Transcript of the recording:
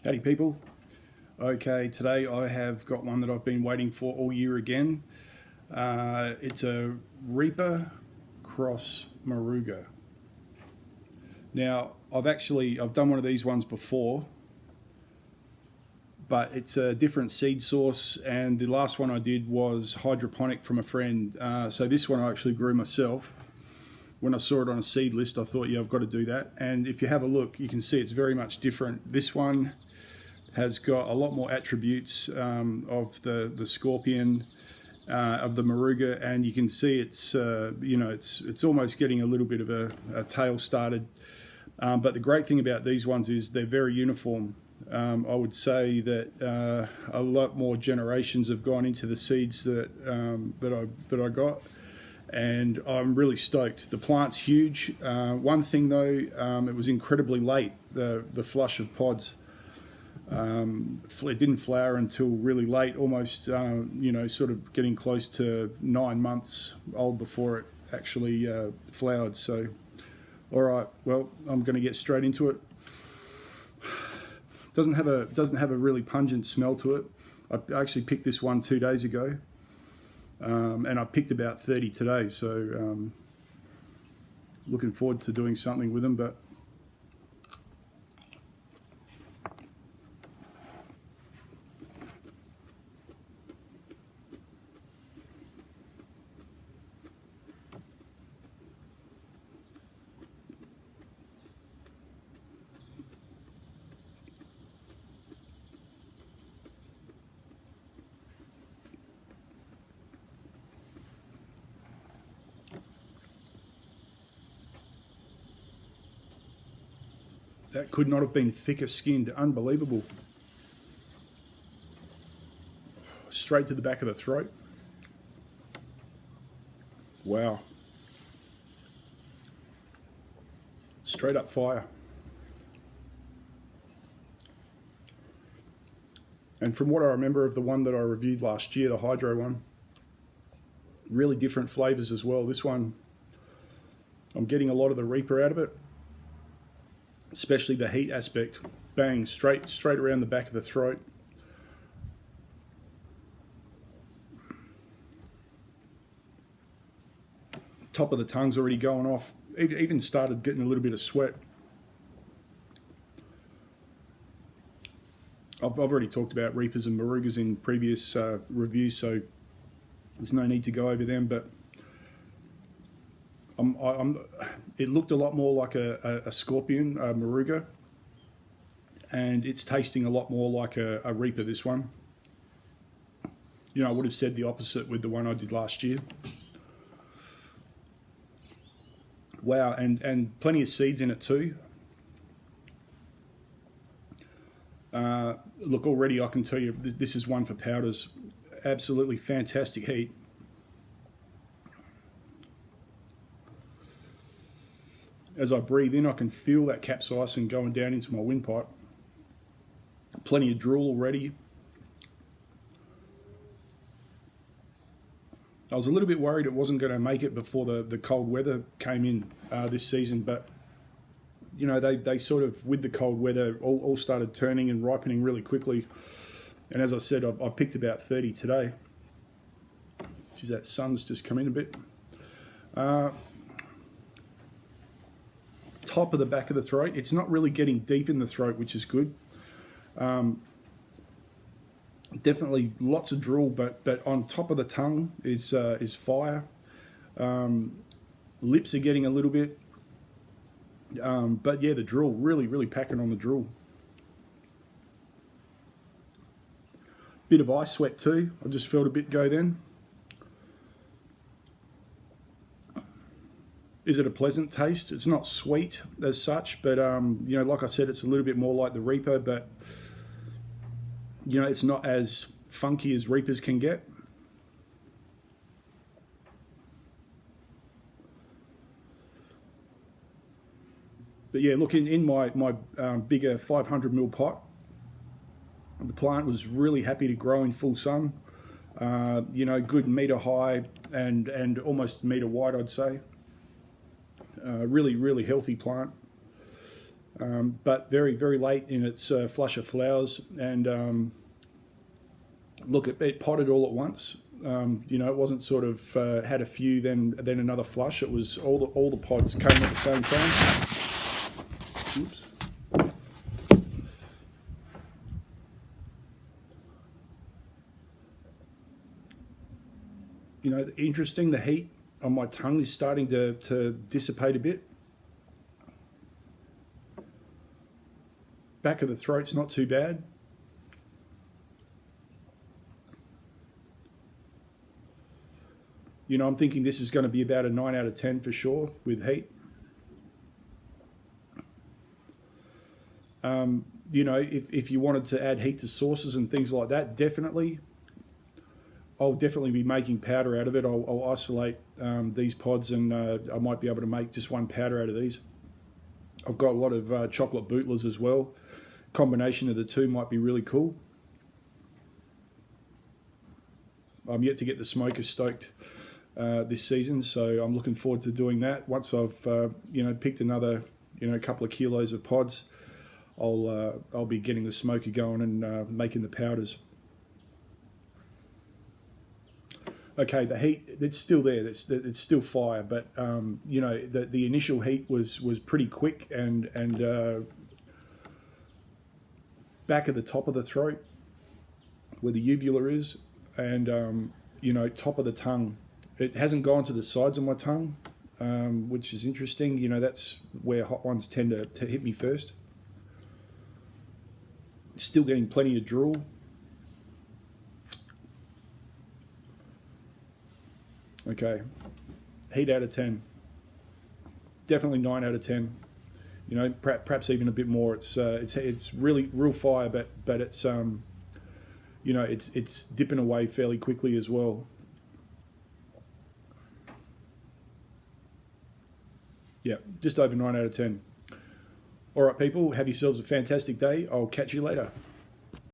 Howdy people. Okay, today I have got one that I've been waiting for all year again. It's a Reaper cross Moruga. Now I've done one of these ones before, but it's a different seed source, and the last one I did was hydroponic from a friend. So this one I actually grew myself. When I saw it on a seed list, I thought, yeah, I've got to do that. And if you have a look, you can see it's very much different. This one has got a lot more attributes of the scorpion, of the Moruga, and you can see it's it's almost getting a little bit of a tail started. But the great thing about these ones is they're very uniform. I would say that a lot more generations have gone into the seeds that I got, and I'm really stoked. The plant's huge. One thing though, it was incredibly late, the flush of pods. It didn't flower until really late, almost sort of getting close to 9 months old before it actually flowered. So all right, well, I'm going to get straight into it. Doesn't have a really pungent smell to it. I actually picked this one 2 days ago, and I picked about 30 today, so looking forward to doing something with them. But that could not have been thicker skinned. Unbelievable. Straight to the back of the throat. Wow. Straight up fire. And from what I remember of the one that I reviewed last year, the hydro one, really different flavors as well. This one, I'm getting a lot of the Reaper out of it, especially the heat aspect. Bang, straight around the back of the throat. Top of the tongue's already going off. It even started getting a little bit of sweat. I've already talked about Reapers and Morugas in previous reviews, so there's no need to go over them, but it looked a lot more like a scorpion, a Moruga, and it's tasting a lot more like a Reaper, this one. I would have said the opposite with the one I did last year. Wow, and plenty of seeds in it too. Look, already I can tell you this is one for powders. Absolutely fantastic heat. As I breathe in, I can feel that capsaicin going down into my windpipe. Plenty of drool already. I was a little bit worried it wasn't going to make it before the cold weather came in this season, but they sort of, with the cold weather, all started turning and ripening really quickly. And as I said, I picked about 30 today. Geez, that sun's just come in a bit. Top of the back of the throat. It's not really getting deep in the throat, which is good. Definitely lots of drool, but on top of the tongue is fire. Lips are getting a little bit. But yeah, the drool, really packing on the drool. Bit of eye sweat too. I just felt a bit go then. Is it a pleasant taste? It's not sweet as such, but like I said, it's a little bit more like the Reaper, but it's not as funky as Reapers can get. But yeah, look, in my bigger 500ml pot, the plant was really happy to grow in full sun. Good metre high and almost metre wide, I'd say. Really healthy plant. but very, very late in its flush of flowers. And look, it potted all at once. You know, it wasn't sort of had a few, then another flush. It was all the pods came at the same time. Oops. You know, interesting, the heat on my tongue is starting to dissipate a bit. Back of the throat's not too bad. You know, I'm thinking this is going to be about a 9 out of 10 for sure with heat. You know, if you wanted to add heat to sauces and things like that, definitely. I'll definitely be making powder out of it. I'll isolate these pods, and I might be able to make just one powder out of these. I've got a lot of chocolate bootlers as well. Combination of the two might be really cool. I'm yet to get the smoker stoked this season, so I'm looking forward to doing that. Once I've you know, picked another couple of kilos of pods, I'll be getting the smoker going and making the powders. Okay, the heat, it's still there. It's still fire, but you know, the initial heat was pretty quick, and back at the top of the throat, where the uvula is, and you know, top of the tongue. It hasn't gone to the sides of my tongue, which is interesting. You know, that's where hot ones tend to hit me first. Still getting plenty of drool. Okay, heat out of 10. Definitely 9 out of 10. You know, perhaps even a bit more. It's really real fire, but it's you know, it's dipping away fairly quickly as well. Yeah, just over 9 out of 10. All right, people, have yourselves a fantastic day. I'll catch you later.